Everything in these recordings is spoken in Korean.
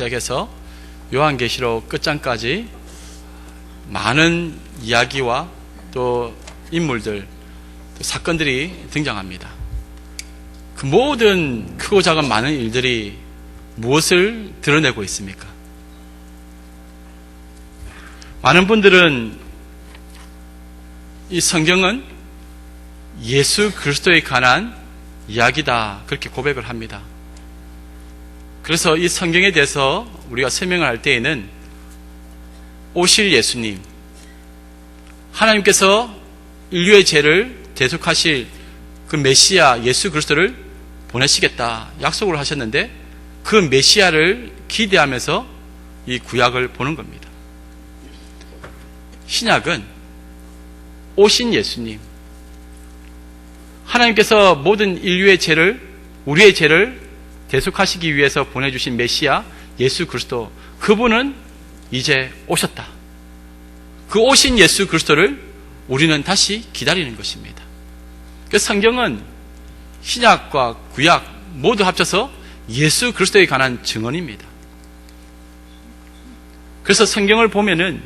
시작해서 요한계시록 끝장까지 많은 이야기와 또 인물들, 또 사건들이 등장합니다. 그 모든 크고 작은 많은 일들이 무엇을 드러내고 있습니까? 많은 분들은 이 성경은 예수 그리스도에 관한 이야기다, 그렇게 고백을 합니다. 그래서 이 성경에 대해서 우리가 설명을 할 때에는 오실 예수님, 하나님께서 인류의 죄를 대속하실 그 메시아 예수 그리스도를 보내시겠다 약속을 하셨는데, 그 메시아를 기대하면서 이 구약을 보는 겁니다. 신약은 오신 예수님, 하나님께서 모든 인류의 죄를, 우리의 죄를 대속하시기 위해서 보내주신 메시아 예수 그리스도, 그분은 이제 오셨다. 그 오신 예수 그리스도를 우리는 다시 기다리는 것입니다. 그래서 성경은 신약과 구약 모두 합쳐서 예수 그리스도에 관한 증언입니다. 그래서 성경을 보면은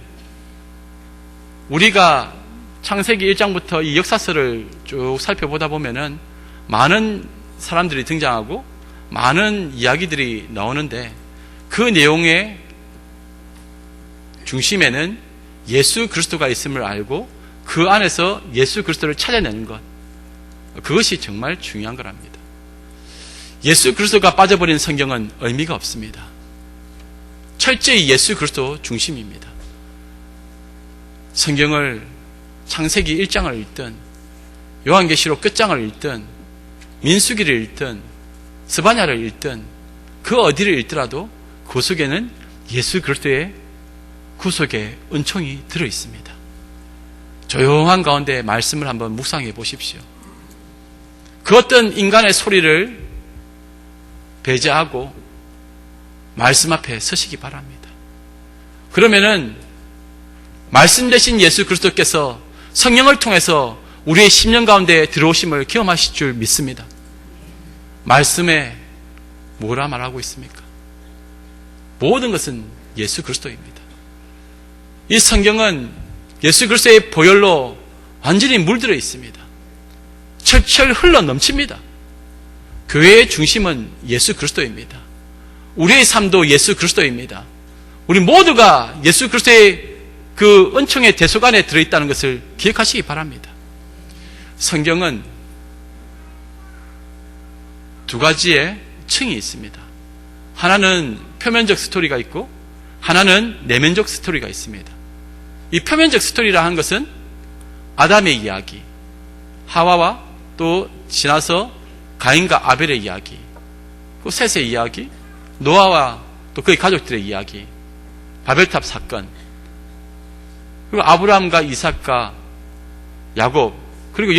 우리가 창세기 1장부터 이 역사서를 쭉 살펴보다 보면은 많은 사람들이 등장하고 많은 이야기들이 나오는데, 그 내용의 중심에는 예수 그리스도가 있음을 알고 그 안에서 예수 그리스도를 찾아내는 것, 그것이 정말 중요한 거랍니다. 예수 그리스도가 빠져버린 성경은 의미가 없습니다. 철저히 예수 그리스도 중심입니다. 성경을 창세기 1장을 읽든 요한계시록 끝장을 읽든 민수기를 읽든 스바냐를 읽든 그 어디를 읽더라도 그 속에는 예수 그리스도의 구속의 은총이 들어있습니다. 조용한 가운데 말씀을 한번 묵상해 보십시오. 그 어떤 인간의 소리를 배제하고 말씀 앞에 서시기 바랍니다. 그러면은 말씀 되신 예수 그리스도께서 성령을 통해서 우리의 심령 가운데 들어오심을 경험하실 줄 믿습니다. 말씀에 뭐라 말하고 있습니까? 모든 것은 예수 그리스도입니다. 이 성경은 예수 그리스도의 보혈로 완전히 물들어 있습니다. 철철 흘러 넘칩니다. 교회의 중심은 예수 그리스도입니다. 우리의 삶도 예수 그리스도입니다. 우리 모두가 예수 그리스도의 그 은총의 대속 안에 들어있다는 것을 기억하시기 바랍니다. 성경은 두 가지의 층이 있습니다. 하나는 표면적 스토리가 있고 하나는 내면적 스토리가 있습니다. 이 표면적 스토리라 하는 것은 아담의 이야기, 하와와 또 지나서 가인과 아벨의 이야기, 또 셋의 이야기, 노아와 또 그의 가족들의 이야기, 바벨탑 사건, 그리고 아브라함과 이삭과 야곱, 그리고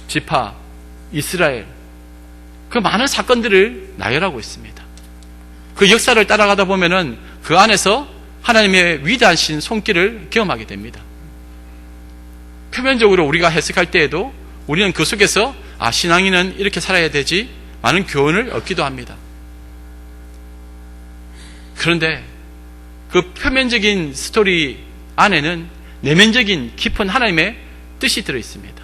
12지파 이스라엘, 그 많은 사건들을 나열하고 있습니다. 그 역사를 따라가다 보면은 그 안에서 하나님의 위대하신 손길을 경험하게 됩니다. 표면적으로 우리가 해석할 때에도 우리는 그 속에서 신앙인은 이렇게 살아야 되지, 많은 교훈을 얻기도 합니다. 그런데 그 표면적인 스토리 안에는 내면적인 깊은 하나님의 뜻이 들어있습니다.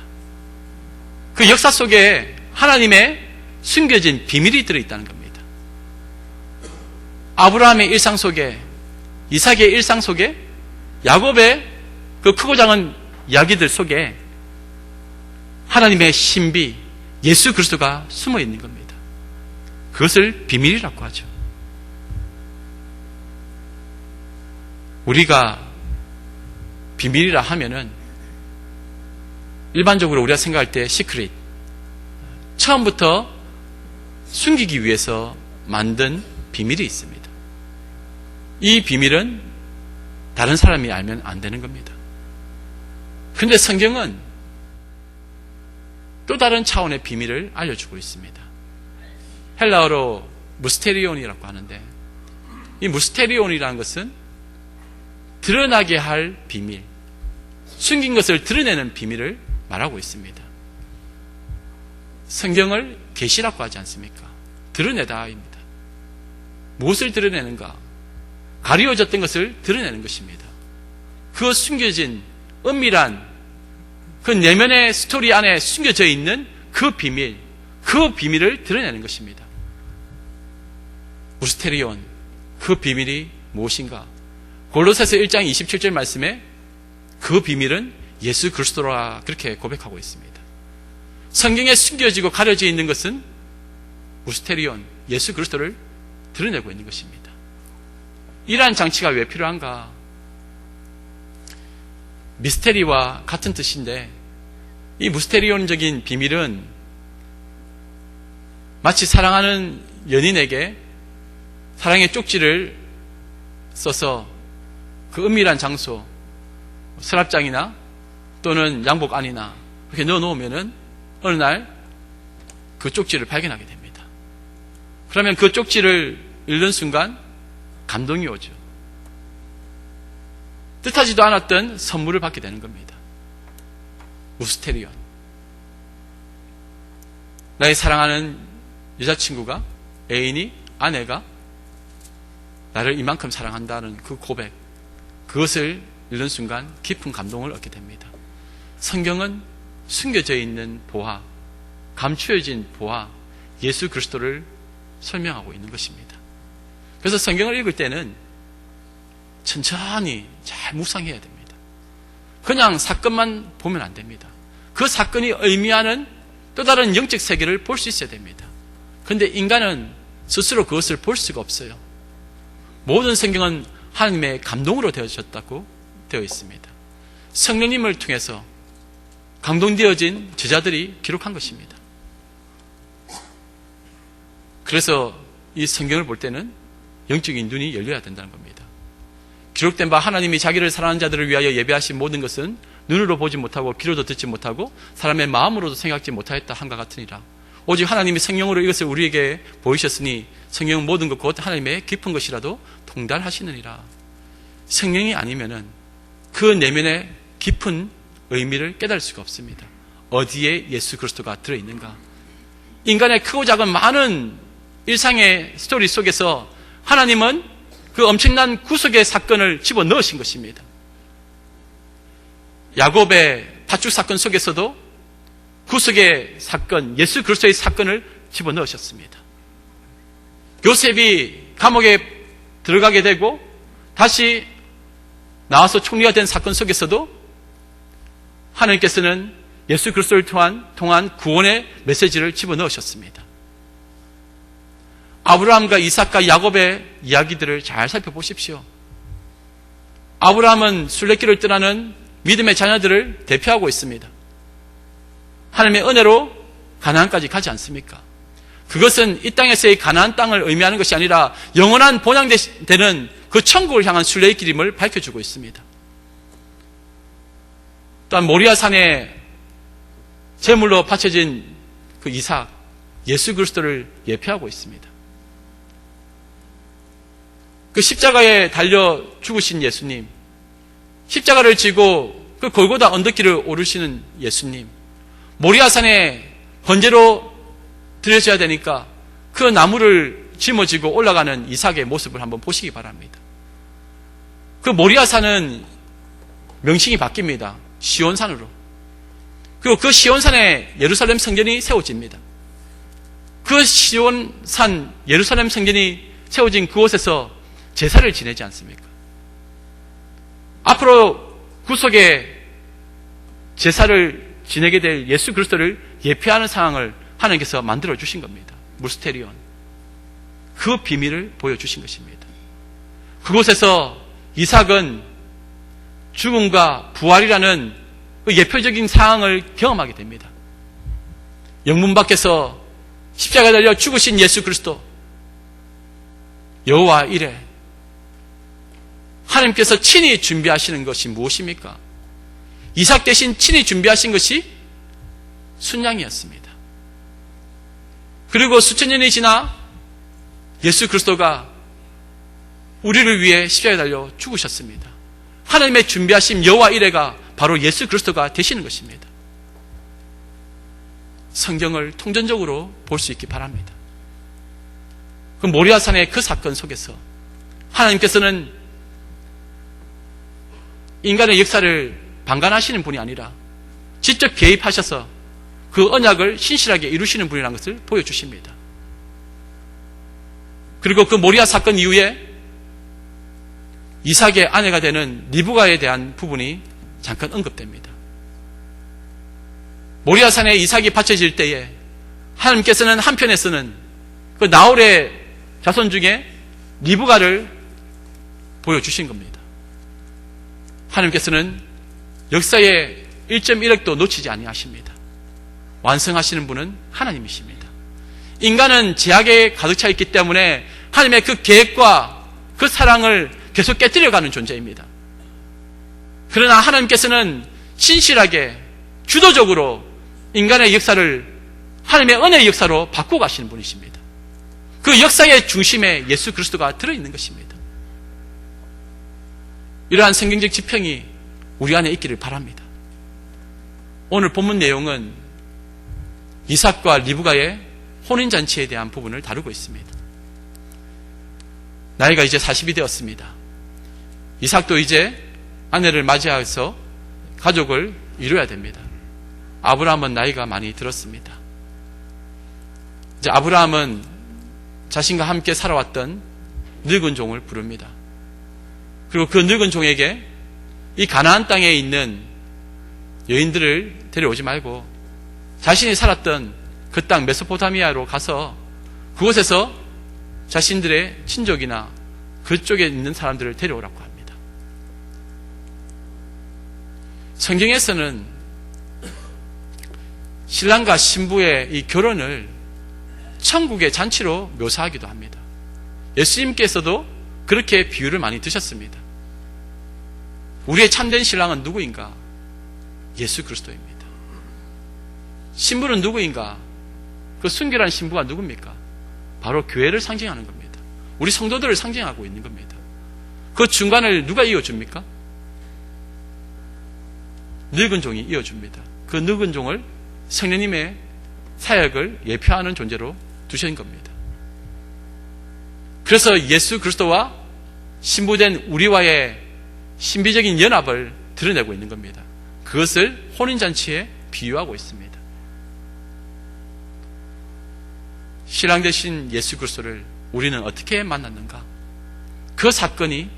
그 역사 속에 하나님의 숨겨진 비밀이 들어있다는 겁니다. 아브라함의 일상 속에, 이삭의 일상 속에, 야곱의 그 크고 작은 이야기들 속에 하나님의 신비, 예수 그리스도가 숨어 있는 겁니다. 그것을 비밀이라고 하죠. 우리가 비밀이라 하면은 일반적으로 우리가 생각할 때 시크릿, 처음부터 숨기기 위해서 만든 비밀이 있습니다. 이 비밀은 다른 사람이 알면 안 되는 겁니다. 그런데 성경은 또 다른 차원의 비밀을 알려주고 있습니다. 헬라어로 무스테리온이라고 하는데, 이 무스테리온이라는 것은 드러나게 할 비밀, 숨긴 것을 드러내는 비밀을 말하고 있습니다. 성경을 계시라고 하지 않습니까? 드러내다입니다. 무엇을 드러내는가? 가리워졌던 것을 드러내는 것입니다. 그 숨겨진 은밀한 그 내면의 스토리 안에 숨겨져 있는 그 비밀을 드러내는 것입니다. 무스테리온, 그 비밀이 무엇인가? 골로새서 1장 27절 말씀에 그 비밀은 예수 그리스도라 그렇게 고백하고 있습니다. 성경에 숨겨지고 가려져 있는 것은 무스테리온, 예수 그리스도를 드러내고 있는 것입니다. 이러한 장치가 왜 필요한가? 미스테리와 같은 뜻인데 이 무스테리온적인 비밀은 마치 사랑하는 연인에게 사랑의 쪽지를 써서 그 은밀한 장소, 서랍장이나 또는 양복 안이나 이렇게 넣어놓으면은 어느 날 그 쪽지를 발견하게 됩니다. 그러면 그 쪽지를 읽는 순간 감동이 오죠. 뜻하지도 않았던 선물을 받게 되는 겁니다. 무스테리온. 나의 사랑하는 여자친구가, 애인이, 아내가 나를 이만큼 사랑한다는 그 고백, 그것을 읽는 순간 깊은 감동을 얻게 됩니다. 성경은 숨겨져 있는 보화, 감추어진 보화, 예수 그리스도를 설명하고 있는 것입니다. 그래서 성경을 읽을 때는 천천히 잘 묵상해야 됩니다. 그냥 사건만 보면 안 됩니다. 그 사건이 의미하는 또 다른 영적 세계를 볼 수 있어야 됩니다. 그런데 인간은 스스로 그것을 볼 수가 없어요. 모든 성경은 하나님의 감동으로 되어졌다고 되어 있습니다. 성령님을 통해서 감동되어진 제자들이 기록한 것입니다. 그래서 이 성경을 볼 때는 영적인 눈이 열려야 된다는 겁니다. 기록된 바 하나님이 자기를 사랑하는 자들을 위하여 예배하신 모든 것은 눈으로 보지 못하고 귀로도 듣지 못하고 사람의 마음으로도 생각지 못하였다 함과 같으니라. 오직 하나님이 성령으로 이것을 우리에게 보이셨으니 성령은 모든 것 곧 하나님의 깊은 것이라도 통달하시느니라. 성령이 아니면은 그 내면의 깊은 의미를 깨달을 수가 없습니다. 어디에 예수 그리스도가 들어있는가? 인간의 크고 작은 많은 일상의 스토리 속에서 하나님은 그 엄청난 구속의 사건을 집어넣으신 것입니다. 야곱의 팥죽 사건 속에서도 구속의 사건, 예수 그리스도의 사건을 집어넣으셨습니다. 요셉이 감옥에 들어가게 되고 다시 나와서 총리가 된 사건 속에서도 하나님께서는 예수 그리스도를 통한 구원의 메시지를 집어넣으셨습니다. 아브라함과 이삭과 야곱의 이야기들을 잘 살펴보십시오. 아브라함은 순례길을 떠나는 믿음의 자녀들을 대표하고 있습니다. 하나님의 은혜로 가나안까지 가지 않습니까? 그것은 이 땅에서의 가나안 땅을 의미하는 것이 아니라 영원한 본향되는 그 천국을 향한 순례의 길임을 밝혀주고 있습니다. 또한 모리아산에 제물로 바쳐진 그 이삭, 예수 그리스도를 예표하고 있습니다. 그 십자가에 달려 죽으신 예수님, 십자가를 지고 그 골고다 언덕길을 오르시는 예수님, 모리아산에 번제로 드려져야 되니까 그 나무를 짊어지고 올라가는 이삭의 모습을 한번 보시기 바랍니다. 그 모리아산은 명칭이 바뀝니다. 시온산으로. 그리고 그 시온산에 예루살렘 성전이 세워집니다. 그 시온산 예루살렘 성전이 세워진 그곳에서 제사를 지내지 않습니까? 앞으로 구속의 제사를 지내게 될 예수 그리스도를 예표하는 상황을 하나님께서 만들어 주신 겁니다. 무스테리온. 그 비밀을 보여주신 것입니다. 그곳에서 이삭은 죽음과 부활이라는 그 예표적인 상황을 경험하게 됩니다. 영문 밖에서 십자가에 달려 죽으신 예수 그리스도, 여호와 이레, 하나님께서 친히 준비하시는 것이 무엇입니까? 이삭 대신 친히 준비하신 것이 순양이었습니다. 그리고 수천 년이 지나 예수 그리스도가 우리를 위해 십자가에 달려 죽으셨습니다. 하나님의 준비하신 여호와 이레가 바로 예수 그리스도가 되시는 것입니다. 성경을 통전적으로 볼 수 있기 바랍니다. 그 모리아산의 그 사건 속에서 하나님께서는 인간의 역사를 방관하시는 분이 아니라 직접 개입하셔서 그 언약을 신실하게 이루시는 분이라는 것을 보여주십니다. 그리고 그 모리아 사건 이후에 이삭의 아내가 되는 리브가에 대한 부분이 잠깐 언급됩니다. 모리아산에 이삭이 바쳐질 때에 하나님께서는 한편에서는 그 나홀의 자손 중에 리브가를 보여주신 겁니다. 하나님께서는 역사의 1.1억도 놓치지 아니하십니다. 완성하시는 분은 하나님이십니다. 인간은 제약에 가득 차 있기 때문에 하나님의 그 계획과 그 사랑을 계속 깨뜨려가는 존재입니다. 그러나 하나님께서는 신실하게 주도적으로 인간의 역사를 하나님의 은혜의 역사로 바꾸어 가시는 분이십니다. 그 역사의 중심에 예수 그리스도가 들어있는 것입니다. 이러한 성경적 지평이 우리 안에 있기를 바랍니다. 오늘 본문 내용은 이삭과 리브가의 혼인잔치에 대한 부분을 다루고 있습니다. 나이가 이제 40이 되었습니다. 이삭도 이제 아내를 맞이해서 가족을 이루어야 됩니다. 아브라함은 나이가 많이 들었습니다. 이제 아브라함은 자신과 함께 살아왔던 늙은 종을 부릅니다. 그리고 그 늙은 종에게 이 가나안 땅에 있는 여인들을 데려오지 말고 자신이 살았던 그 땅 메소포타미아로 가서 그곳에서 자신들의 친족이나 그쪽에 있는 사람들을 데려오라고 합니다. 성경에서는 신랑과 신부의 이 결혼을 천국의 잔치로 묘사하기도 합니다. 예수님께서도 그렇게 비유를 많이 드셨습니다. 우리의 참된 신랑은 누구인가? 예수 그리스도입니다. 신부는 누구인가? 그 순결한 신부가 누굽니까? 바로 교회를 상징하는 겁니다. 우리 성도들을 상징하고 있는 겁니다. 그 중간을 누가 이어줍니까? 늙은 종이 이어줍니다. 그 늙은 종을 성령님의 사역을 예표하는 존재로 두신 겁니다. 그래서 예수 그리스도와 신부된 우리와의 신비적인 연합을 드러내고 있는 겁니다. 그것을 혼인잔치에 비유하고 있습니다. 신랑 되신 예수 그리스도를 우리는 어떻게 만났는가? 그 사건이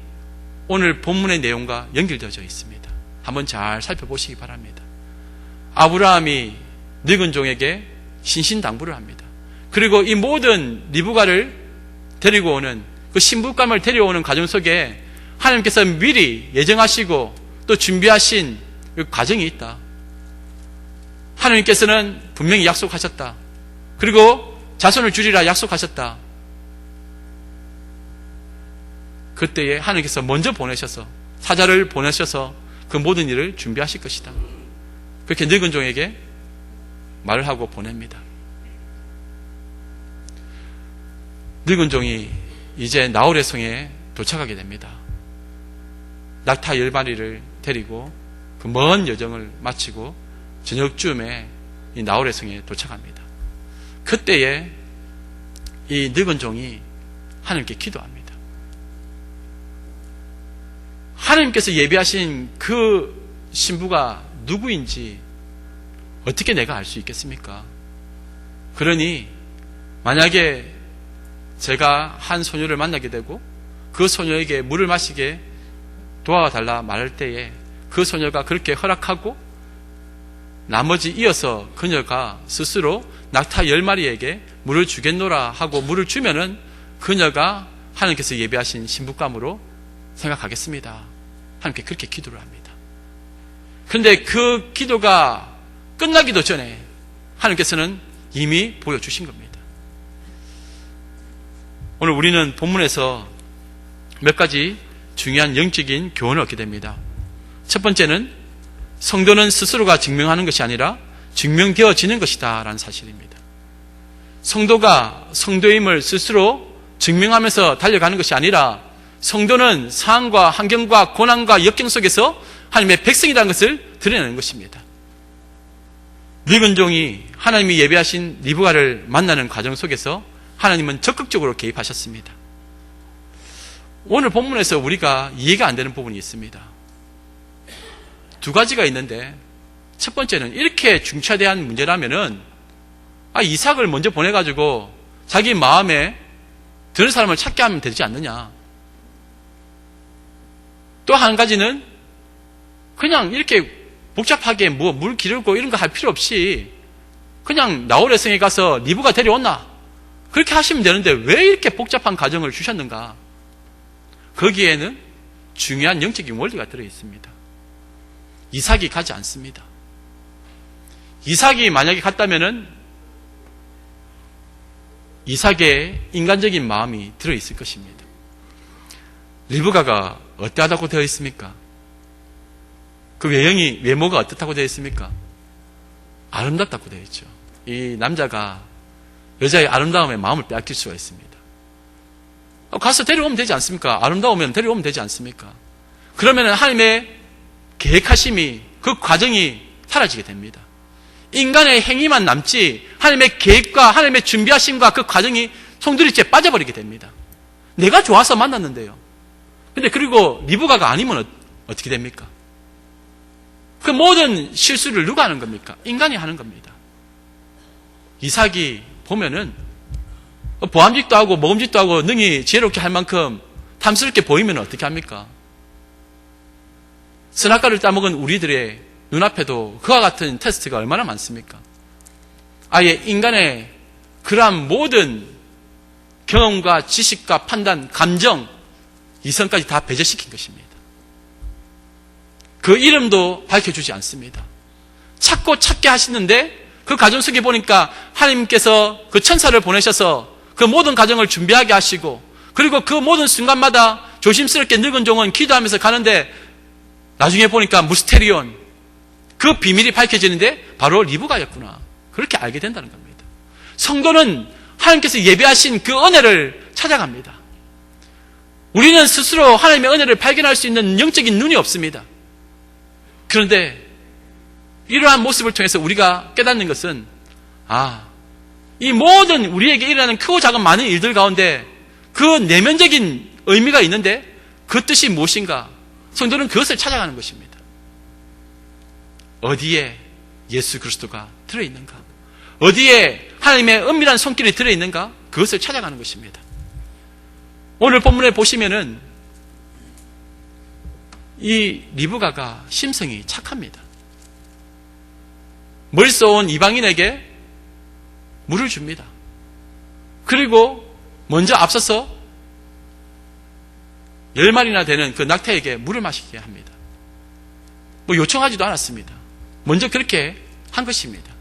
오늘 본문의 내용과 연결되어져 있습니다. 한번 잘 살펴보시기 바랍니다. 아브라함이 늙은 종에게 신신당부를 합니다. 그리고 이 모든 리브가를 데리고 오는 그 신부감을 데려오는 과정 속에 하나님께서 미리 예정하시고 또 준비하신 그 과정이 있다. 하나님께서는 분명히 약속하셨다. 그리고 자손을 주리라 약속하셨다. 그때에 하나님께서 먼저 보내셔서 사자를 보내셔서 그 모든 일을 준비하실 것이다. 그렇게 늙은 종에게 말을 하고 보냅니다. 늙은 종이 이제 나홀의 성에 도착하게 됩니다. 낙타 10마리를 데리고 그 먼 여정을 마치고 저녁쯤에 이 나홀의 성에 도착합니다. 그때에 이 늙은 종이 하나님께 기도합니다. 하나님께서 예비하신 그 신부가 누구인지 어떻게 내가 알 수 있겠습니까? 그러니 만약에 제가 한 소녀를 만나게 되고 그 소녀에게 물을 마시게 도와달라 말할 때에 그 소녀가 그렇게 허락하고 나머지 이어서 그녀가 스스로 낙타 10마리에게 물을 주겠노라 하고 물을 주면은 그녀가 하나님께서 예비하신 신부감으로 생각하겠습니다. 하나님께 그렇게 기도를 합니다. 그런데 그 기도가 끝나기도 전에 하나님께서는 이미 보여주신 겁니다. 오늘 우리는 본문에서 몇 가지 중요한 영적인 교훈을 얻게 됩니다. 첫 번째는 성도는 스스로가 증명하는 것이 아니라 증명되어지는 것이다 라는 사실입니다. 성도가 성도임을 스스로 증명하면서 달려가는 것이 아니라 성도는 상황과 환경과 고난과 역경 속에서 하나님의 백성이라는 것을 드러내는 것입니다. 늙은 종이 하나님이 예비하신 리브가를 만나는 과정 속에서 하나님은 적극적으로 개입하셨습니다. 오늘 본문에서 우리가 이해가 안 되는 부분이 있습니다. 두 가지가 있는데, 첫 번째는 이렇게 중차대한 문제라면은 이삭을 먼저 보내가지고 자기 마음에 드는 사람을 찾게 하면 되지 않느냐. 또 한 가지는 그냥 이렇게 복잡하게 물 기르고 이런 거 할 필요 없이 그냥 나홀의 성에 가서 리브가 데려온나 그렇게 하시면 되는데 왜 이렇게 복잡한 가정을 주셨는가? 거기에는 중요한 영적인 원리가 들어있습니다. 이삭이 가지 않습니다. 이삭이 만약에 갔다면은 이삭의 인간적인 마음이 들어있을 것입니다. 리브가가 어떠하다고 되어 있습니까? 그 외모가 어떻다고 되어 있습니까? 아름답다고 되어 있죠. 이 남자가 여자의 아름다움에 마음을 빼앗길 수가 있습니다. 가서 데려오면 되지 않습니까? 아름다우면 데려오면 되지 않습니까? 그러면 하나님의 계획하심이, 그 과정이 사라지게 됩니다. 인간의 행위만 남지 하나님의 계획과 하나님의 준비하심과 그 과정이 송두리째 빠져버리게 됩니다. 내가 좋아서 만났는데요. 근데 그리고 리브가가 아니면 어떻게 됩니까? 그 모든 실수를 누가 하는 겁니까? 인간이 하는 겁니다. 이삭이 보면은 보암직도 하고 모금직도 하고 능히 지혜롭게 할 만큼 탐스럽게 보이면 어떻게 합니까? 선악과를 따먹은 우리들의 눈앞에도 그와 같은 테스트가 얼마나 많습니까? 아예 인간의 그러한 모든 경험과 지식과 판단, 감정, 이성까지 다 배제시킨 것입니다. 그 이름도 밝혀주지 않습니다. 찾고 찾게 하시는데 그 가정 속에 보니까 하나님께서 그 천사를 보내셔서 그 모든 가정을 준비하게 하시고 그리고 그 모든 순간마다 조심스럽게 늙은 종은 기도하면서 가는데 나중에 보니까 무스테리온 그 비밀이 밝혀지는데 바로 리브가였구나. 그렇게 알게 된다는 겁니다. 성도는 하나님께서 예배하신 그 은혜를 찾아갑니다. 우리는 스스로 하나님의 은혜를 발견할 수 있는 영적인 눈이 없습니다. 그런데 이러한 모습을 통해서 우리가 깨닫는 것은 이 모든 우리에게 일어나는 크고 작은 많은 일들 가운데 그 내면적인 의미가 있는데 그 뜻이 무엇인가? 성도는 그것을 찾아가는 것입니다. 어디에 예수 그리스도가 들어있는가? 어디에 하나님의 은밀한 손길이 들어있는가? 그것을 찾아가는 것입니다. 오늘 본문에 보시면은 이 리브가가 심성이 착합니다. 멀리서 온 이방인에게 물을 줍니다. 그리고 먼저 앞서서 10마리나 되는 그 낙타에게 물을 마시게 합니다. 요청하지도 않았습니다. 먼저 그렇게 한 것입니다.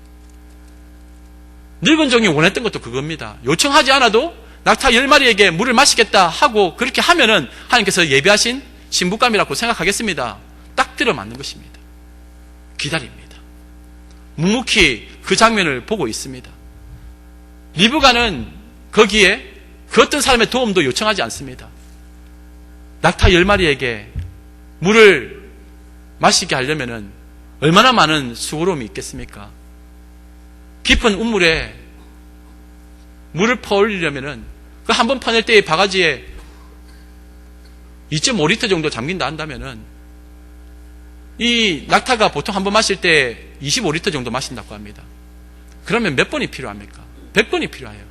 늙은 종이 원했던 것도 그겁니다. 요청하지 않아도 낙타 10마리에게 물을 마시겠다 하고 그렇게 하면은 하나님께서 예비하신 신부감이라고 생각하겠습니다. 딱 들어맞는 것입니다. 기다립니다. 묵묵히 그 장면을 보고 있습니다. 리브가는 거기에 그 어떤 사람의 도움도 요청하지 않습니다. 낙타 10마리에게 물을 마시게 하려면은 얼마나 많은 수고로움이 있겠습니까? 깊은 우물에 물을 퍼올리려면은 그 한 번 퍼낼 때의 바가지에 2.5리터 정도 잠긴다 한다면은 이 낙타가 보통 한 번 마실 때 25리터 정도 마신다고 합니다. 그러면 몇 번이 필요합니까? 100번이 필요해요.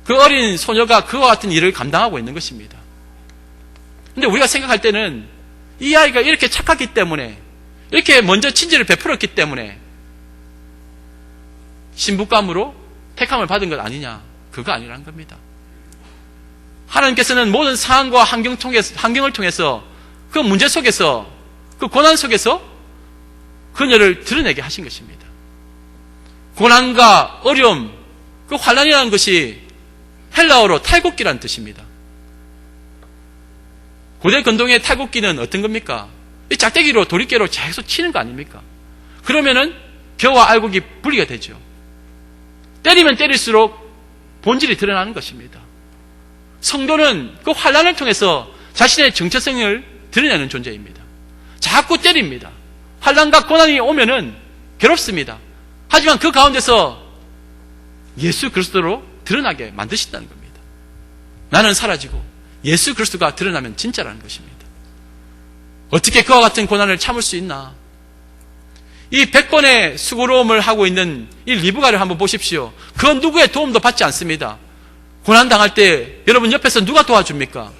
그 어린 소녀가 그와 같은 일을 감당하고 있는 것입니다. 근데 우리가 생각할 때는 이 아이가 이렇게 착하기 때문에 이렇게 먼저 친절을 베풀었기 때문에 신부감으로 택함을 받은 것 아니냐? 그거 아니라는 겁니다. 하나님께서는 모든 상황과 환경을 통해서 그 문제 속에서 그 고난 속에서 그녀를 드러내게 하신 것입니다. 고난과 어려움, 그 환난이라는 것이 헬라어로 탈곡기라는 뜻입니다. 고대 근동의 탈곡기는 어떤 겁니까? 이 짝대기로 도리깨로 계속 치는 거 아닙니까? 그러면은 겨와 알곡이 분리가 되죠. 때리면 때릴수록 본질이 드러나는 것입니다. 성도는 그 환난을 통해서 자신의 정체성을 드러내는 존재입니다. 자꾸 때립니다. 환난과 고난이 오면은 괴롭습니다. 하지만 그 가운데서 예수 그리스도로 드러나게 만드신다는 겁니다. 나는 사라지고 예수 그리스도가 드러나면 진짜라는 것입니다. 어떻게 그와 같은 고난을 참을 수 있나? 이 100번의 수고로움을 하고 있는 이 리브가를 한번 보십시오. 그 누구의 도움도 받지 않습니다. 고난당할 때 여러분 옆에서 누가 도와줍니까?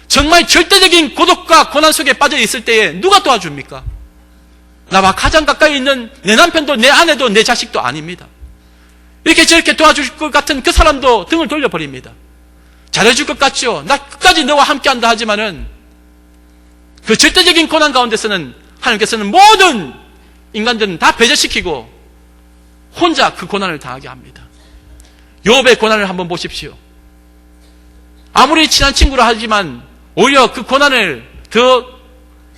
정말 절대적인 고독과 고난 속에 빠져 있을 때에 누가 도와줍니까? 나와 가장 가까이 있는 내 남편도 내 아내도 내 자식도 아닙니다. 이렇게 저렇게 도와줄 것 같은 그 사람도 등을 돌려버립니다. 잘해줄 것 같죠? 나 끝까지 너와 함께한다 하지만은 그 절대적인 고난 가운데서는 하나님께서는 모든 인간들은 다 배제시키고 혼자 그 고난을 당하게 합니다. 욥의 고난을 한번 보십시오. 아무리 친한 친구라 하지만 오히려 그 고난을 더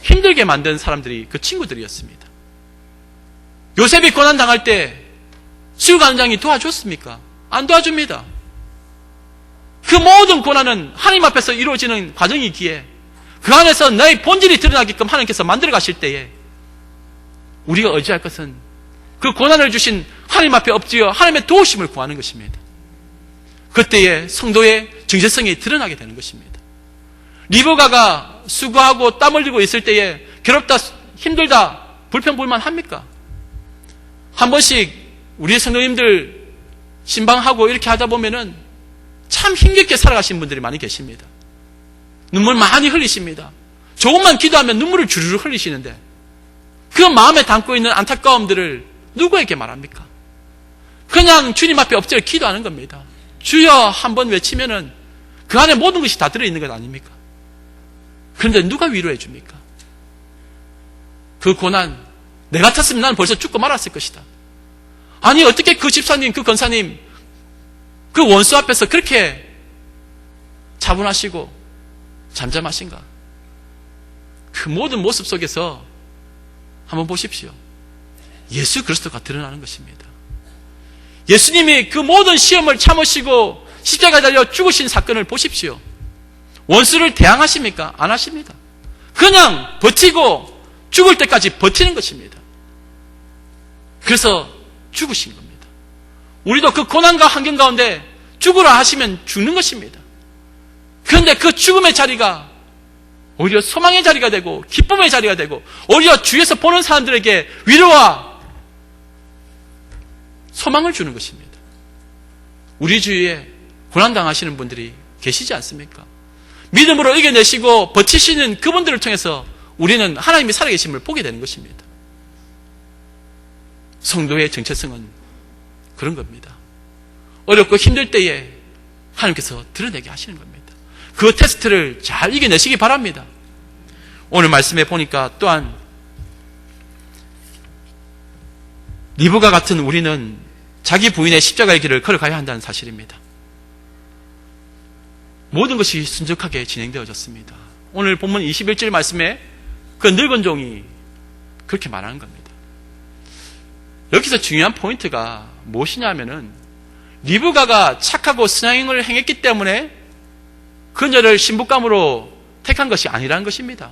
힘들게 만든 사람들이 그 친구들이었습니다. 요셉이 고난 당할 때 수유관장이 도와줬습니까? 안 도와줍니다. 그 모든 고난은 하나님 앞에서 이루어지는 과정이기에 그 안에서 너의 본질이 드러나게끔 하나님께서 만들어 가실 때에 우리가 의지할 것은 그 고난을 주신 하나님 앞에 엎드려 하나님의 도우심을 구하는 것입니다. 그때에 성도의 정체성이 드러나게 되는 것입니다. 리브가가 수고하고 땀 흘리고 있을 때에 괴롭다, 힘들다, 불평불만합니까? 한 번씩 우리 성도님들 신방하고 이렇게 하다 보면은 참 힘겹게 살아가신 분들이 많이 계십니다. 눈물 많이 흘리십니다. 조금만 기도하면 눈물을 주르르 흘리시는데 그 마음에 담고 있는 안타까움들을 누구에게 말합니까? 그냥 주님 앞에 엎드려 기도하는 겁니다. 주여 한번 외치면은 그 안에 모든 것이 다 들어있는 것 아닙니까? 그런데 누가 위로해 줍니까? 그 고난, 내 같았으면 나는 벌써 죽고 말았을 것이다. 아니 어떻게 그 집사님, 그 권사님 그 원수 앞에서 그렇게 차분하시고 잠잠하신가? 그 모든 모습 속에서 한번 보십시오. 예수 그리스도가 드러나는 것입니다. 예수님이 그 모든 시험을 참으시고 십자가에 달려 죽으신 사건을 보십시오. 원수를 대항하십니까? 안 하십니다. 그냥 버티고 죽을 때까지 버티는 것입니다. 그래서 죽으신 겁니다. 우리도 그 고난과 환경 가운데 죽으라 하시면 죽는 것입니다. 그런데 그 죽음의 자리가 오히려 소망의 자리가 되고 기쁨의 자리가 되고 오히려 주위에서 보는 사람들에게 위로와 소망을 주는 것입니다. 우리 주위에 고난당하시는 분들이 계시지 않습니까? 믿음으로 이겨내시고 버티시는 그분들을 통해서 우리는 하나님이 살아계심을 보게 되는 것입니다. 성도의 정체성은 그런 겁니다. 어렵고 힘들 때에 하나님께서 드러내게 하시는 겁니다. 그 테스트를 잘 이겨내시기 바랍니다. 오늘 말씀에 보니까 또한 리브가 같은 우리는 자기 부인의 십자가의 길을 걸어가야 한다는 사실입니다. 모든 것이 순적하게 진행되어졌습니다. 오늘 본문 21절 말씀에 그 늙은 종이 그렇게 말하는 겁니다. 여기서 중요한 포인트가 무엇이냐면은 리브가가 착하고 선행을 행했기 때문에 그녀를 신부감으로 택한 것이 아니라는 것입니다.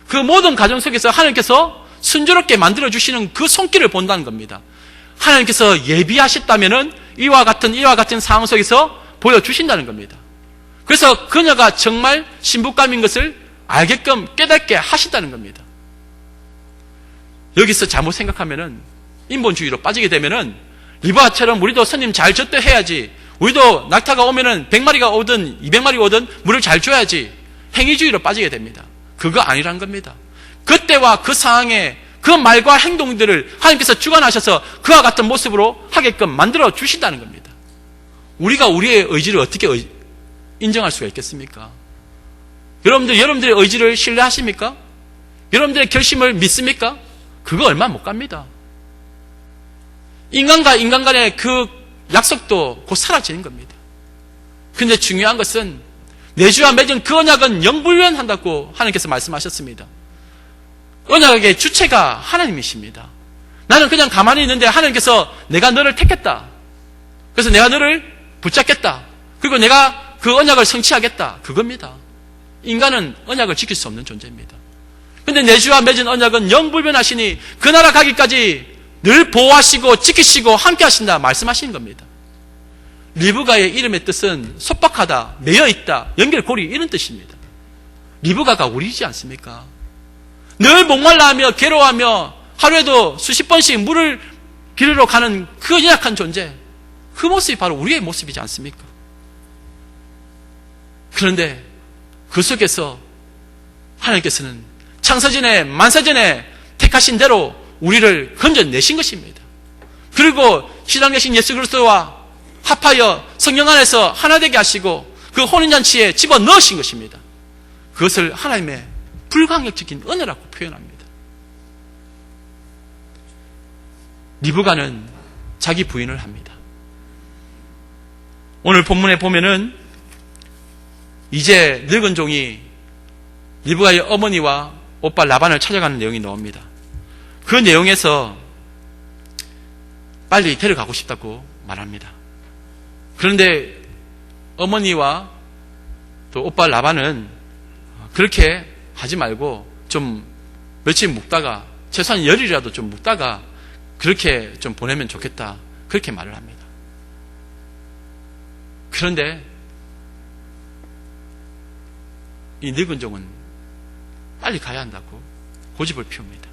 그 모든 과정 속에서 하나님께서 순조롭게 만들어주시는 그 손길을 본다는 겁니다. 하나님께서 예비하셨다면은 이와 같은 상황 속에서 보여주신다는 겁니다. 그래서 그녀가 정말 신부감인 것을 알게끔 깨닫게 하신다는 겁니다. 여기서 잘못 생각하면은 인본주의로 빠지게 되면은 리브가처럼 우리도 손님 잘 줬대 해야지, 우리도 낙타가 오면은 100마리가 오든 200마리가 오든 물을 잘 줘야지, 행위주의로 빠지게 됩니다. 그거 아니란 겁니다. 그때와 그 상황에 그 말과 행동들을 하나님께서 주관하셔서 그와 같은 모습으로 하게끔 만들어 주신다는 겁니다. 우리가 우리의 의지를 어떻게 인정할 수가 있겠습니까? 여러분들의 의지를 신뢰하십니까? 여러분들의 결심을 믿습니까? 그거 얼마 못 갑니다. 인간과 인간 간의 그 약속도 곧 사라지는 겁니다. 그런데 중요한 것은 내주와 맺은 그 언약은 영불변한다고 하나님께서 말씀하셨습니다. 언약의 주체가 하나님이십니다. 나는 그냥 가만히 있는데 하나님께서 내가 너를 택했다, 그래서 내가 너를 붙잡겠다, 그리고 내가 그 언약을 성취하겠다, 그겁니다. 인간은 언약을 지킬 수 없는 존재입니다. 그런데 내주와 맺은 언약은 영불변하시니 그 나라 가기까지 늘 보호하시고 지키시고 함께 하신다 말씀하시는 겁니다. 리브가의 이름의 뜻은 속박하다, 매여있다, 연결고리 이런 뜻입니다. 리브가가 우리이지 않습니까? 늘 목말라하며 괴로워하며 하루에도 수십 번씩 물을 기르러 가는 그 연약한 존재, 그 모습이 바로 우리의 모습이지 않습니까? 그런데 그 속에서 하나님께서는 창세전에 만세전에 택하신 대로 우리를 건져내신 것입니다. 그리고 신랑 되신 예수 그리스도와 합하여 성령 안에서 하나 되게 하시고 그 혼인잔치에 집어넣으신 것입니다. 그것을 하나님의 불강력적인 은혜라고 표현합니다. 리브가는 자기 부인을 합니다. 오늘 본문에 보면은 이제 늙은 종이 리브가의 어머니와 오빠 라반을 찾아가는 내용이 나옵니다. 그 내용에서 빨리 데려가고 싶다고 말합니다. 그런데 어머니와 또 오빠 라반은 그렇게 하지 말고 좀 며칠 묵다가 최소한 열흘이라도 좀 묵다가 그렇게 좀 보내면 좋겠다, 그렇게 말을 합니다. 그런데 이 늙은 종은 빨리 가야 한다고 고집을 피웁니다.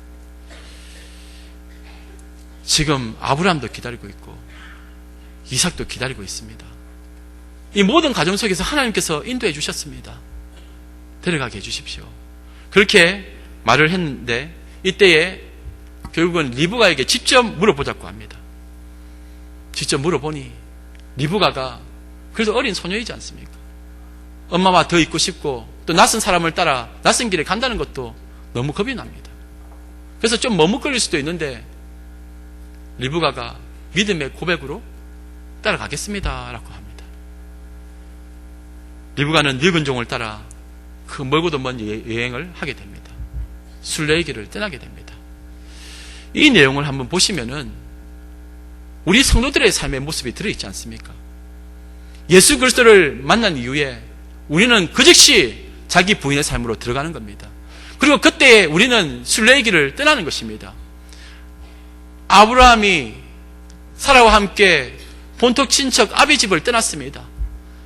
지금 아브라함도 기다리고 있고 이삭도 기다리고 있습니다. 이 모든 과정 속에서 하나님께서 인도해 주셨습니다. 데려가게 해주십시오. 그렇게 말을 했는데 이때에 결국은 리브가에게 직접 물어보자고 합니다. 직접 물어보니 리브가가 그래도 어린 소녀이지 않습니까? 엄마와 더 있고 싶고 또 낯선 사람을 따라 낯선 길에 간다는 것도 너무 겁이 납니다. 그래서 좀 머뭇거릴 수도 있는데 리브가가 믿음의 고백으로 따라가겠습니다 라고 합니다. 리브가는 늙은 종을 따라 그 멀고도 먼 여행을 하게 됩니다. 순례의 길을 떠나게 됩니다. 이 내용을 한번 보시면은 우리 성도들의 삶의 모습이 들어있지 않습니까? 예수 그리스도를 만난 이후에 우리는 그 즉시 자기 부인의 삶으로 들어가는 겁니다. 그리고 그때 우리는 순례의 길을 떠나는 것입니다. 아브라함이 사라와 함께 본토 친척 아비 집을 떠났습니다.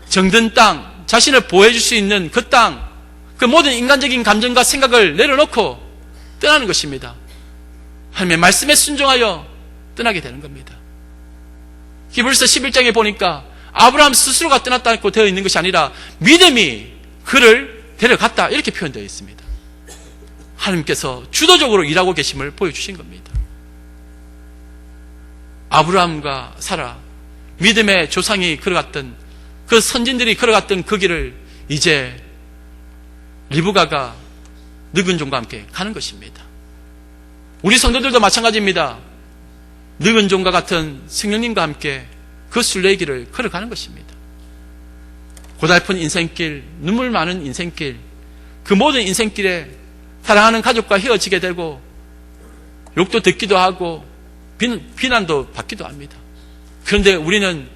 정든 땅, 자신을 보호해줄 수 있는 그 땅, 그 모든 인간적인 감정과 생각을 내려놓고 떠나는 것입니다. 하나님의 말씀에 순종하여 떠나게 되는 겁니다. 히브리서 11장에 보니까 아브라함 스스로가 떠났다고 되어 있는 것이 아니라 믿음이 그를 데려갔다 이렇게 표현되어 있습니다. 하나님께서 주도적으로 일하고 계심을 보여주신 겁니다. 아브라함과 사라, 믿음의 조상이 걸어갔던 그 선진들이 걸어갔던 그 길을 이제 리브가가 늙은 종과 함께 가는 것입니다. 우리 성도들도 마찬가지입니다. 늙은 종과 같은 성령님과 함께 그 순례의 길을 걸어가는 것입니다. 고달픈 인생길, 눈물 많은 인생길, 그 모든 인생길에 사랑하는 가족과 헤어지게 되고 욕도 듣기도 하고 비난도 받기도 합니다. 그런데 우리는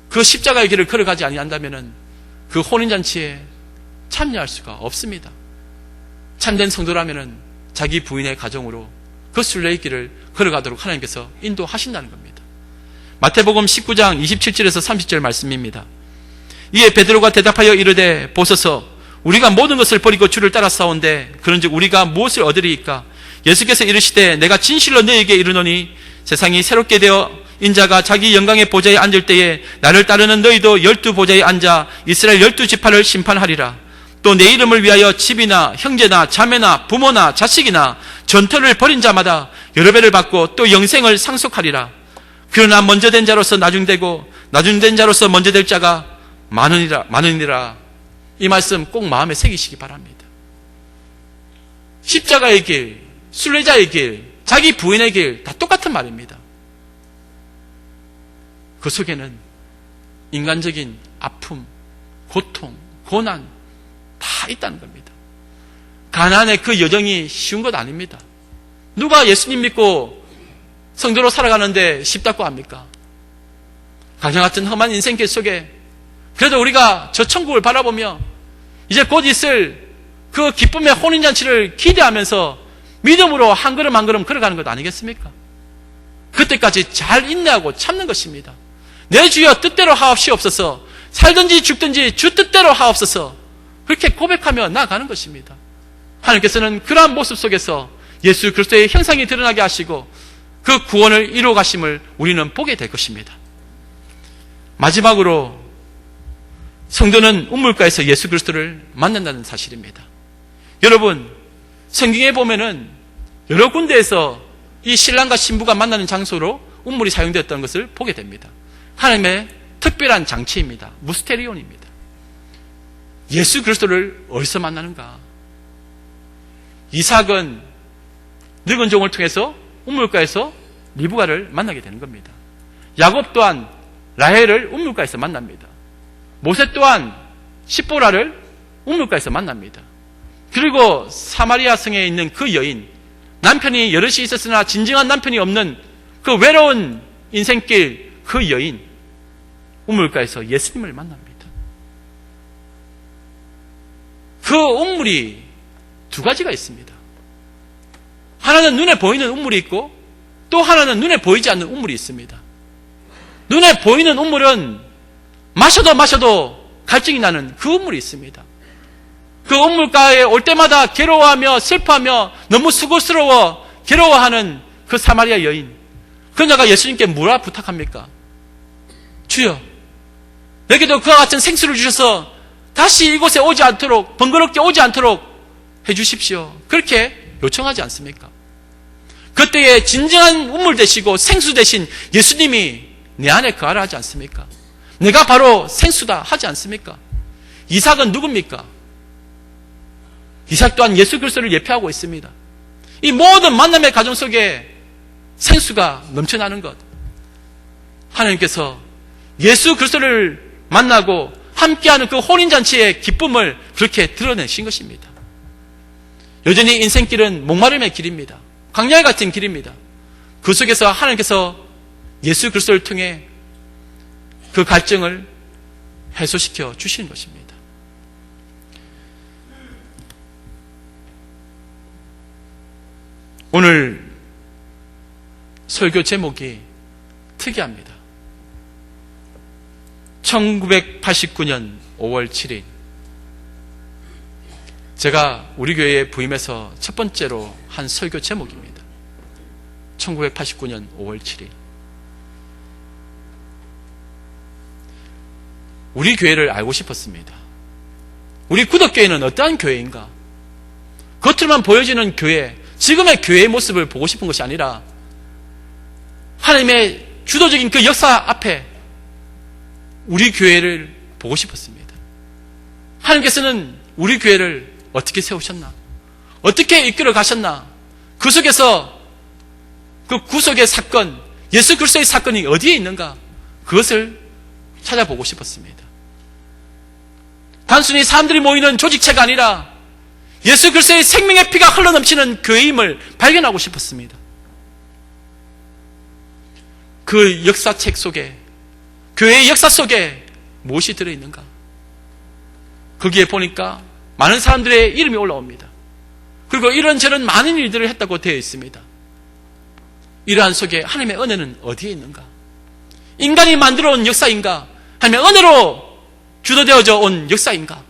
그 십자가의 길을 걸어가지 아니한다면 그 혼인잔치에 참여할 수가 없습니다. 참된 성도라면 자기 부인의 가정으로 그 순례의 길을 걸어가도록 하나님께서 인도하신다는 겁니다. 마태복음 19장 27절에서 30절 말씀입니다. 이에 베드로가 대답하여 이르되 보소서 우리가 모든 것을 버리고 주를 따라 싸운데 그런즉 우리가 무엇을 얻으리이까? 예수께서 이르시되 내가 진실로 너에게 이르노니 세상이 새롭게 되어 인자가 자기 영광의 보좌에 앉을 때에 나를 따르는 너희도 12보좌에 앉아 이스라엘 12지파를 심판하리라. 또 내 이름을 위하여 집이나 형제나 자매나 부모나 자식이나 전터를 벌인 자마다 여러 배를 받고 또 영생을 상속하리라. 그러나 먼저 된 자로서 나중되고 나중된 자로서 먼저 될 자가 많으니라. 이 말씀 꼭 마음에 새기시기 바랍니다. 십자가의 길, 순례자의 길, 자기 부인의 길 다 똑같은 말입니다. 그 속에는 인간적인 아픔, 고통, 고난 다 있다는 겁니다. 가난의 그 여정이 쉬운 것 아닙니다. 누가 예수님 믿고 성도로 살아가는데 쉽다고 합니까? 가장 같은 험한 인생길 속에 그래도 우리가 저 천국을 바라보며 이제 곧 있을 그 기쁨의 혼인잔치를 기대하면서 믿음으로 한 걸음 한 걸음 걸어가는 것 아니겠습니까? 그때까지 잘 인내하고 참는 것입니다. 내 주여 뜻대로 뜻대로 하옵시옵소서. 살든지 죽든지 주 뜻대로 하옵소서. 그렇게 고백하며 나아가는 것입니다. 하나님께서는 그러한 모습 속에서 예수 그리스도의 형상이 드러나게 하시고 그 구원을 이루어 가심을 우리는 보게 될 것입니다. 마지막으로 성도는 우물가에서 예수 그리스도를 만난다는 사실입니다. 여러분, 성경에 보면은 여러 군데에서 이 신랑과 신부가 만나는 장소로 우물이 사용되었던 것을 보게 됩니다. 하나님의 특별한 장치입니다. 무스테리온입니다. 예수 그리스도를 어디서 만나는가? 이삭은 늙은 종을 통해서 우물가에서 리브가를 만나게 되는 겁니다. 야곱 또한 라헬을 우물가에서 만납니다. 모세 또한 십보라를 우물가에서 만납니다. 그리고 사마리아 성에 있는 그 여인, 남편이 여럿이 있었으나 진정한 남편이 없는 그 외로운 인생길 그 여인, 우물가에서 예수님을 만납니다. 그 우물이 두 가지가 있습니다. 하나는 눈에 보이는 우물이 있고 또 하나는 눈에 보이지 않는 우물이 있습니다. 눈에 보이는 우물은 마셔도 갈증이 나는 그 우물이 있습니다. 그 우물가에 올 때마다 괴로워하며 슬퍼하며 너무 수고스러워 괴로워하는 그 사마리아 여인, 그녀가 예수님께 뭐라 부탁합니까? 주여, 내게도 그와 같은 생수를 주셔서 다시 이곳에 오지 않도록, 번거롭게 오지 않도록 해주십시오. 그렇게 요청하지 않습니까? 그때에 진정한 우물 되시고 생수 되신 예수님이 내 안에 거하라 하지 않습니까? 내가 바로 생수다 하지 않습니까? 이삭은 누굽니까? 이삭 또한 예수 그리스도를 예표하고 있습니다. 이 모든 만남의 과정 속에 생수가 넘쳐나는 것, 하나님께서 예수 그리스도를 만나고 함께하는 그 혼인잔치의 기쁨을 그렇게 드러내신 것입니다. 여전히 인생길은 목마름의 길입니다. 광야 같은 길입니다. 그 속에서 하나님께서 예수 그리스도를 통해 그 갈증을 해소시켜 주시는 것입니다. 오늘 설교 제목이 특이합니다. 1989년 5월 7일 제가 우리 교회에 부임해서 첫 번째로 한 설교 제목입니다. 1989년 5월 7일 우리 교회를 알고 싶었습니다. 우리 구덕교회는 어떠한 교회인가? 겉으로만 보여지는 교회, 지금의 교회의 모습을 보고 싶은 것이 아니라 하나님의 주도적인 그 역사 앞에 우리 교회를 보고 싶었습니다. 하나님께서는 우리 교회를 어떻게 세우셨나? 어떻게 이끌어 가셨나? 그 속에서 그 구속의 사건, 예수 그리스도의 사건이 어디에 있는가? 그것을 찾아보고 싶었습니다. 단순히 사람들이 모이는 조직체가 아니라 예수 그리스도의 생명의 피가 흘러넘치는 교회임을 발견하고 싶었습니다. 그 역사책 속에, 교회의 역사 속에 무엇이 들어있는가? 거기에 보니까 많은 사람들의 이름이 올라옵니다. 그리고 이런저런 많은 일들을 했다고 되어 있습니다. 이러한 속에 하나님의 은혜는 어디에 있는가? 인간이 만들어 온 역사인가? 하나님의 은혜로 주도되어져 온 역사인가?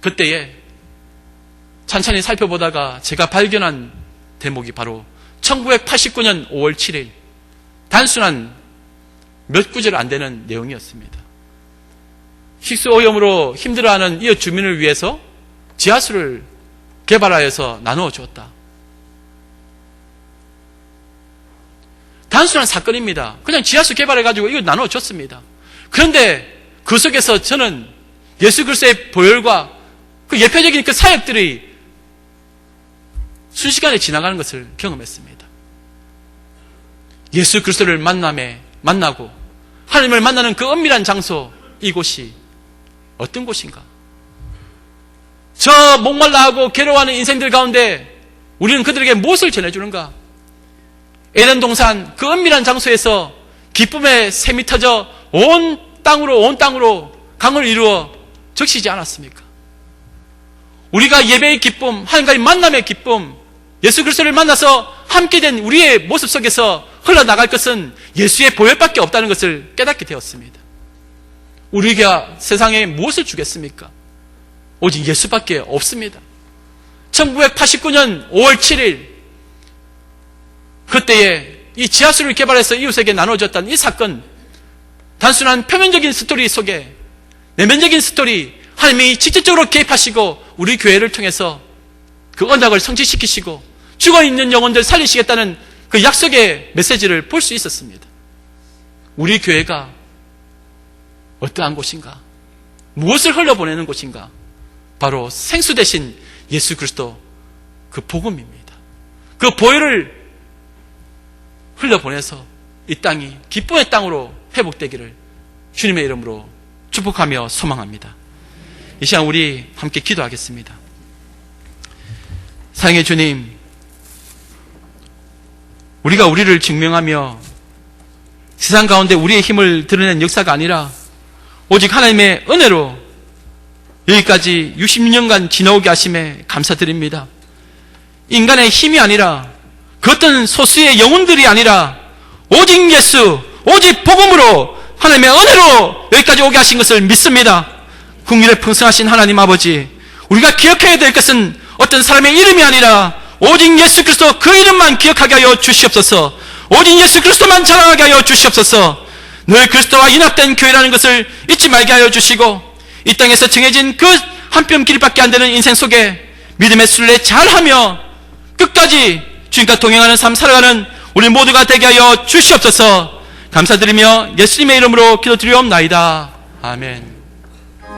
그때에 찬찬히 살펴보다가 제가 발견한 대목이 바로 1989년 5월 7일 단순한 몇 구절 안 되는 내용이었습니다. 식수오염으로 힘들어하는 이웃 주민을 위해서 지하수를 개발하여서 나누어 주었다. 단순한 사건입니다. 그냥 지하수 개발해가지고 이거 나누어 줬습니다. 그런데 그 속에서 저는 예수 그리스도의 보혈과 그 예표적인 그 사역들이 순식간에 지나가는 것을 경험했습니다. 예수 그리스도를 만나고 하나님을 만나는 그 은밀한 장소, 이곳이 어떤 곳인가? 저 목말라하고 괴로워하는 인생들 가운데 우리는 그들에게 무엇을 전해주는가? 에덴 동산 그 은밀한 장소에서 기쁨의 샘이 터져 온 땅으로 강을 이루어 적시지 않았습니까? 우리가 예배의 기쁨, 하나님과의 만남의 기쁨, 예수 그리스도를 만나서 함께 된 우리의 모습 속에서 흘러나갈 것은 예수의 보혈밖에 없다는 것을 깨닫게 되었습니다. 우리가 세상에 무엇을 주겠습니까? 오직 예수밖에 없습니다. 1989년 5월 7일 그때에 이 지하수를 개발해서 이웃에게 나눠줬다는 이 사건, 단순한 표면적인 스토리 속에 내면적인 스토리, 하나님이 직접적으로 개입하시고 우리 교회를 통해서 그 언약을 성취시키시고 죽어있는 영혼들 살리시겠다는 그 약속의 메시지를 볼 수 있었습니다. 우리 교회가 어떠한 곳인가? 무엇을 흘려보내는 곳인가? 바로 생수 대신 예수 그리스도 그 복음입니다. 그 보혈을 흘려보내서 이 땅이 기쁨의 땅으로 회복되기를 주님의 이름으로 축복하며 소망합니다. 이 시간 우리 함께 기도하겠습니다. 사랑의 주님, 우리가 우리를 증명하며 세상 가운데 우리의 힘을 드러낸 역사가 아니라 오직 하나님의 은혜로 여기까지 66년간 지나오게 하심에 감사드립니다. 인간의 힘이 아니라 그 어떤 소수의 영혼들이 아니라 오직 예수, 오직 복음으로 하나님의 은혜로 여기까지 오게 하신 것을 믿습니다. 국민을 풍성하신 하나님 아버지, 우리가 기억해야 될 것은 어떤 사람의 이름이 아니라 오직 예수 그리스도 그 이름만 기억하게 하여 주시옵소서. 오직 예수 그리스도만 자랑하게 하여 주시옵소서. 늘 그리스도와 연합된 교회라는 것을 잊지 말게 하여 주시고 이 땅에서 정해진 그 한 뼘 길밖에 안 되는 인생 속에 믿음의 순례 잘하며 끝까지 주님과 동행하는 삶 살아가는 우리 모두가 되게 하여 주시옵소서. 감사드리며 예수님의 이름으로 기도드리옵나이다. 아멘.